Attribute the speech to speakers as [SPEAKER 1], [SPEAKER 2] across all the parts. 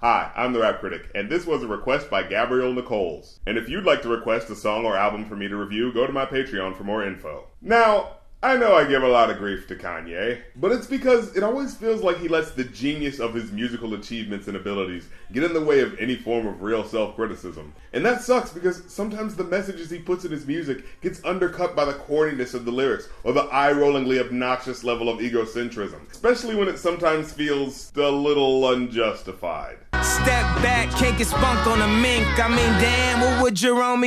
[SPEAKER 1] Hi, I'm the Rap Critic, and this was a request by Gabrielle Nichols. And if you'd like to request a song or album for me to review, go to my Patreon for more info. Now, I know I give a lot of grief to Kanye, but it's because it always feels like he lets the genius of his musical achievements and abilities get in the way of any form of real self-criticism. And that sucks because sometimes the messages he puts in his music gets undercut by the corniness of the lyrics or the eye-rollingly obnoxious level of egocentrism, especially when it sometimes feels a little unjustified.
[SPEAKER 2] Step back, can't get spunked on a mink. I mean, damn, what would Jerome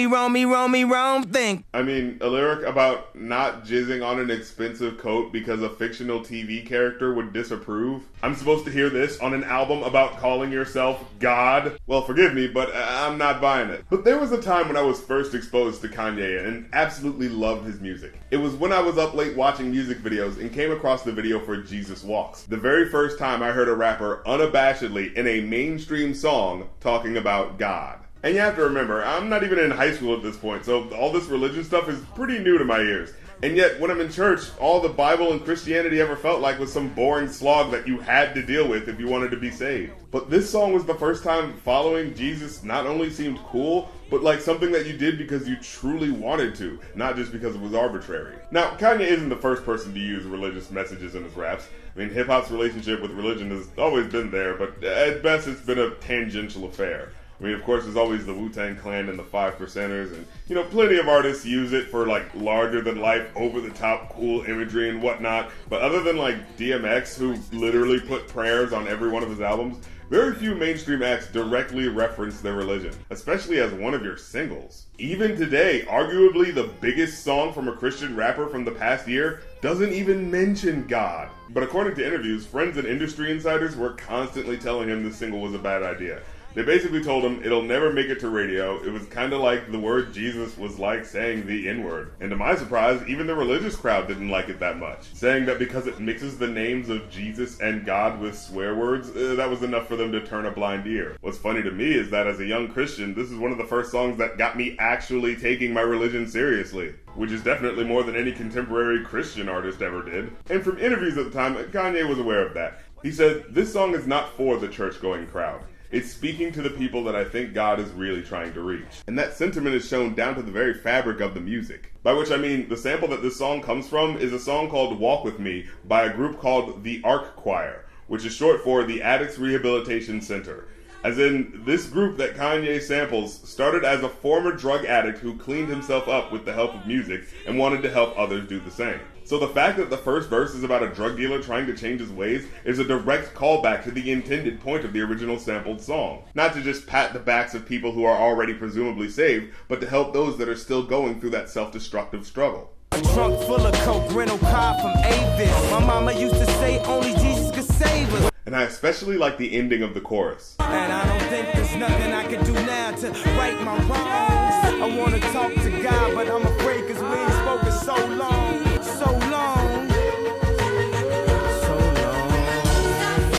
[SPEAKER 2] think?
[SPEAKER 1] I mean, a lyric about not jizzing on an expensive coat because a fictional TV character would disapprove? I'm supposed to hear this on an album about calling yourself God? Well, forgive me, but I'm not buying it. But there was a time when I was first exposed to Kanye and absolutely loved his music. It was when I was up late watching music videos and came across the video for Jesus Walks. The very first time I heard a rapper unabashedly in a mainstream song talking about God. And you have to remember, I'm not even in high school at this point, so all this religion stuff is pretty new to my ears. And yet, when I'm in church, all the Bible and Christianity ever felt like was some boring slog that you had to deal with if you wanted to be saved. But this song was the first time following Jesus not only seemed cool, but like something that you did because you truly wanted to, not just because it was arbitrary. Now, Kanye isn't the first person to use religious messages in his raps. I mean, hip-hop's relationship with religion has always been there, but at best it's been a tangential affair. I mean, of course, there's always the Wu-Tang Clan and the 5%ers, and, you know, plenty of artists use it for, like, larger-than-life, over-the-top cool imagery and whatnot. But other than, like, DMX, who literally put prayers on every one of his albums, very few mainstream acts directly reference their religion, especially as one of your singles. Even today, arguably the biggest song from a Christian rapper from the past year doesn't even mention God. But according to interviews, friends and industry insiders were constantly telling him this single was a bad idea. They basically told him it'll never make it to radio. It was kind of like the word Jesus was like saying the N-word. And to my surprise, even the religious crowd didn't like it that much, saying that because it mixes the names of Jesus and God with swear words, that was enough for them to turn a blind ear. What's funny to me is that as a young Christian, this is one of the first songs that got me actually taking my religion seriously, which is definitely more than any contemporary Christian artist ever did. And from interviews at the time, Kanye was aware of that. He said, "This song is not for the church-going crowd. It's speaking to the people that I think God is really trying to reach." And that sentiment is shown down to the very fabric of the music. By which I mean, the sample that this song comes from is a song called Walk With Me by a group called the Ark Choir, which is short for the Addicts Rehabilitation Center. As in, this group that Kanye samples started as a former drug addict who cleaned himself up with the help of music and wanted to help others do the same. So the fact that the first verse is about a drug dealer trying to change his ways is a direct callback to the intended point of the original sampled song. Not to just pat the backs of people who are already presumably saved, but to help those that are still going through that self-destructive struggle.
[SPEAKER 2] A trunk full of coke, rental car from Avis. My mama used to say only Jesus could save us.
[SPEAKER 1] And I especially like the ending of the chorus.
[SPEAKER 2] And I don't think there's nothing I can do now to right my wrongs. I want to talk to God, but I'm afraid because we ain't spoken so long.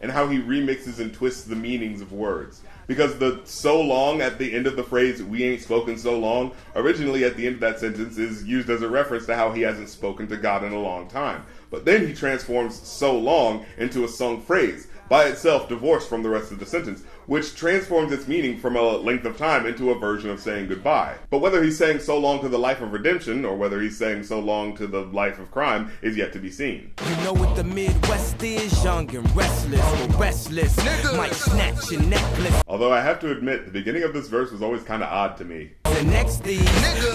[SPEAKER 1] And how he remixes and twists the meanings of words. Because the "so long" at the end of the phrase, "we ain't spoken so long," originally at the end of that sentence is used as a reference to how he hasn't spoken to God in a long time. But then he transforms "so long" into a sung phrase, by itself divorced from the rest of the sentence, which transforms its meaning from a length of time into a version of saying goodbye. But whether he's saying so long to the life of redemption, or whether he's saying so long to the life of crime, is yet to be seen.
[SPEAKER 2] You know what the Midwest is? Young and restless, but restless. Might snatch your necklace.
[SPEAKER 1] Although I have to admit, the beginning of this verse was always kind of odd to me.
[SPEAKER 2] The next thing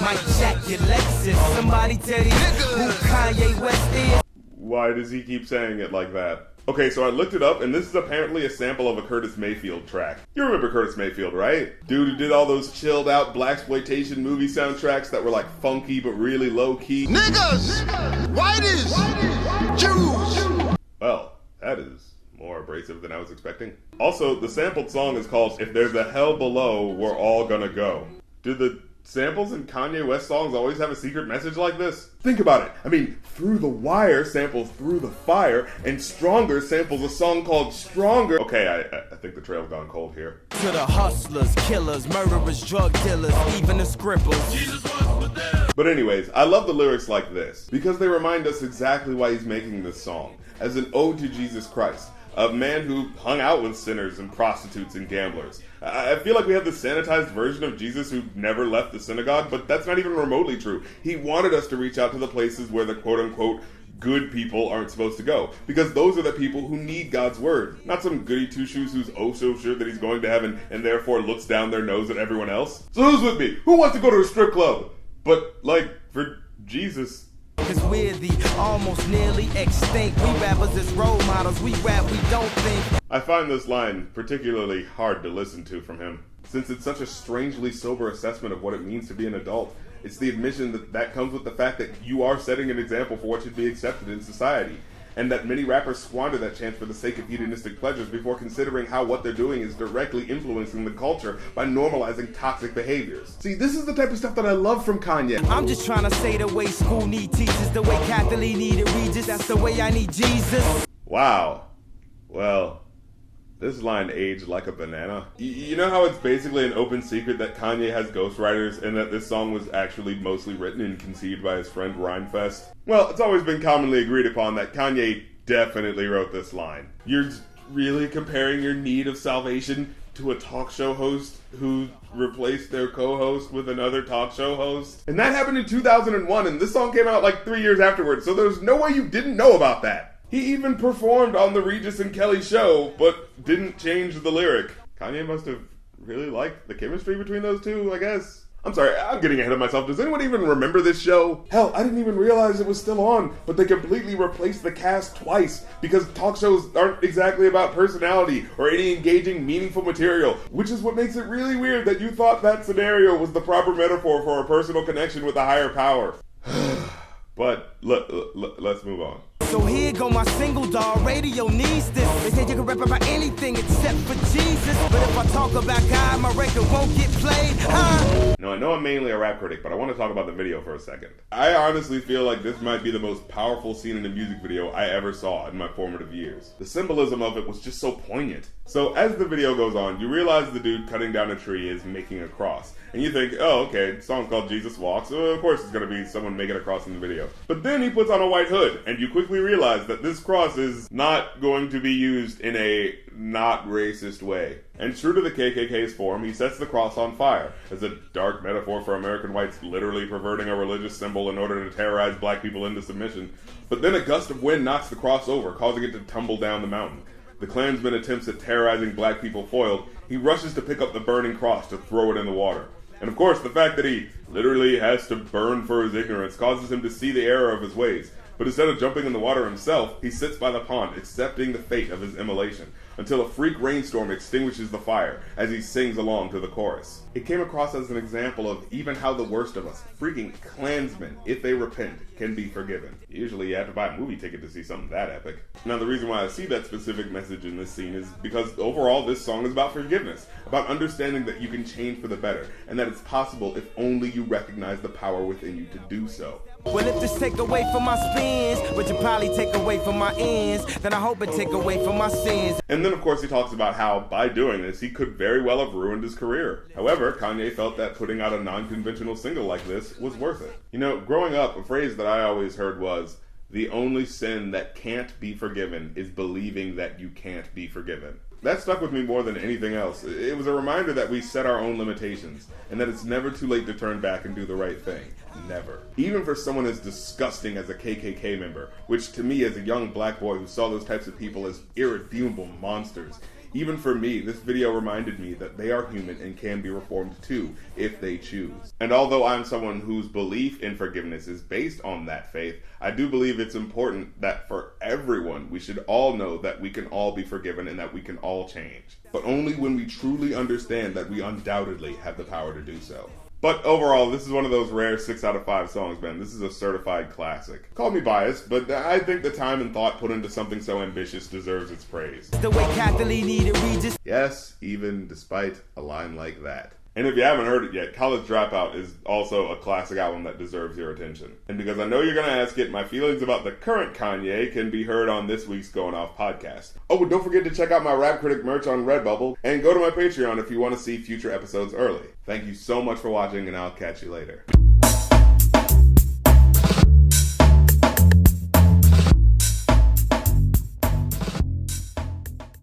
[SPEAKER 2] might jack your Lexus. Somebody tell you who Kanye West is.
[SPEAKER 1] Why does he keep saying it like that? Okay, so I looked it up, and this is apparently a sample of a Curtis Mayfield track. You remember Curtis Mayfield, right? Dude who did all those chilled-out blaxploitation movie soundtracks that were like funky but really low-key.
[SPEAKER 3] Niggas! Whiteys! Jews!
[SPEAKER 1] Well, that is more abrasive than I was expecting. Also, the sampled song is called "If There's a Hell Below, We're All Gonna Go." Do the samples in Kanye West songs always have a secret message like this? Think about it. I mean, Through the Wire samples Through the Fire, and Stronger samples a song called Stronger. Okay, I think the trail's gone cold here.
[SPEAKER 2] To the hustlers, killers, murderers, drug dealers, even the scribbles.
[SPEAKER 1] But anyways, I love the lyrics like this, because they remind us exactly why he's making this song, as an ode to Jesus Christ. a man who hung out with sinners and prostitutes and gamblers. I feel like we have the sanitized version of Jesus who never left the synagogue, but that's not even remotely true. He wanted us to reach out to the places where the quote-unquote good people aren't supposed to go, because those are the people who need God's word, not some goody two-shoes who's oh so sure that he's going to heaven and therefore looks down their nose at everyone else. So who's with me? Who wants to go to a strip club? But, like, for Jesus.
[SPEAKER 2] Cause we're the almost nearly extinct. We rappers as role models, we rap, we don't think.
[SPEAKER 1] I find this line particularly hard to listen to from him, since it's such a strangely sober assessment of what it means to be an adult. It's the admission that comes with the fact that you are setting an example for what should be accepted in society, and that many rappers squander that chance for the sake of hedonistic pleasures before considering how what they're doing is directly influencing the culture by normalizing toxic behaviors. See, this is the type of stuff that I love from Kanye.
[SPEAKER 2] I'm just trying to say the way school need teachers, the way Catholic needed Regis, that's the way I need Jesus.
[SPEAKER 1] Wow. Well, this line aged like a banana. You know how it's basically an open secret that Kanye has ghostwriters and that this song was actually mostly written and conceived by his friend Rhymefest? Well, it's always been commonly agreed upon that Kanye definitely wrote this line. You're really comparing your need of salvation to a talk show host who replaced their co-host with another talk show host? And that happened in 2001, and this song came out like 3 years afterwards, so there's no way you didn't know about that. He even performed on the Regis and Kelly show, but didn't change the lyric. Kanye must have really liked the chemistry between those two, I guess. I'm sorry, I'm getting ahead of myself. Does anyone even remember this show? Hell, I didn't even realize it was still on, but they completely replaced the cast twice because talk shows aren't exactly about personality or any engaging, meaningful material, which is what makes it really weird that you thought that scenario was the proper metaphor for a personal connection with a higher power. But let's move on.
[SPEAKER 2] So here go my single, dog. Radio needs this. They say you can rap about anything except for Jesus. But if I talk about God, my record won't get played, huh?
[SPEAKER 1] Now, I know I'm mainly a rap critic, but I want to talk about the video for a second. I honestly feel like this might be the most powerful scene in a music video I ever saw in my formative years. The symbolism of it was just so poignant. So as the video goes on, you realize the dude cutting down a tree is making a cross. And you think, oh, okay, the song's called Jesus Walks, so of course it's going to be someone making a cross in the video. But then he puts on a white hood, and you quickly realize that this cross is not going to be used in a not racist way. And true to the KKK's form, he sets the cross on fire as a dark metaphor for American whites literally perverting a religious symbol in order to terrorize black people into submission. But then a gust of wind knocks the cross over, causing it to tumble down the mountain. The Klansman attempts at terrorizing black people foiled, he rushes to pick up the burning cross to throw it in the water. And of course, the fact that he literally has to burn for his ignorance causes him to see the error of his ways. But instead of jumping in the water himself, he sits by the pond, accepting the fate of his immolation, until a freak rainstorm extinguishes the fire as he sings along to the chorus. It came across as an example of even how the worst of us, freaking Klansmen, if they repent, can be forgiven. Usually you have to buy a movie ticket to see something that epic. Now the reason why I see that specific message in this scene is because overall this song is about forgiveness, about understanding that you can change for the better, and that it's possible if only you recognize the power within you to do so.
[SPEAKER 2] Well, if this take away from my spins, which will probably take away from my ends, then I hope it take away from my sins.
[SPEAKER 1] And then of course he talks about how, by doing this, he could very well have ruined his career. However, Kanye felt that putting out a non-conventional single like this was worth it. You know, growing up, a phrase that I always heard was, the only sin that can't be forgiven is believing that you can't be forgiven. That stuck with me more than anything else. It was a reminder that we set our own limitations, and that it's never too late to turn back and do the right thing. Never. Even for someone as disgusting as a KKK member, which to me as a young black boy who saw those types of people as irredeemable monsters, even for me, this video reminded me that they are human and can be reformed too, if they choose. And although I'm someone whose belief in forgiveness is based on that faith, I do believe it's important that for everyone, we should all know that we can all be forgiven and that we can all change. But only when we truly understand that we undoubtedly have the power to do so. But overall, this is one of those rare 6 out of 5 songs, man. This is a certified classic. Call me biased, but I think the time and thought put into something so ambitious deserves its praise.
[SPEAKER 2] The way Catholic needed Regis.
[SPEAKER 1] Yes, even despite a line like that. And if you haven't heard it yet, College Dropout is also a classic album that deserves your attention. And because I know you're going to ask it, my feelings about the current Kanye can be heard on this week's Going Off podcast. Oh, and don't forget to check out my Rap Critic merch on Redbubble, and go to my Patreon if you want to see future episodes early. Thank you so much for watching, and I'll catch you later.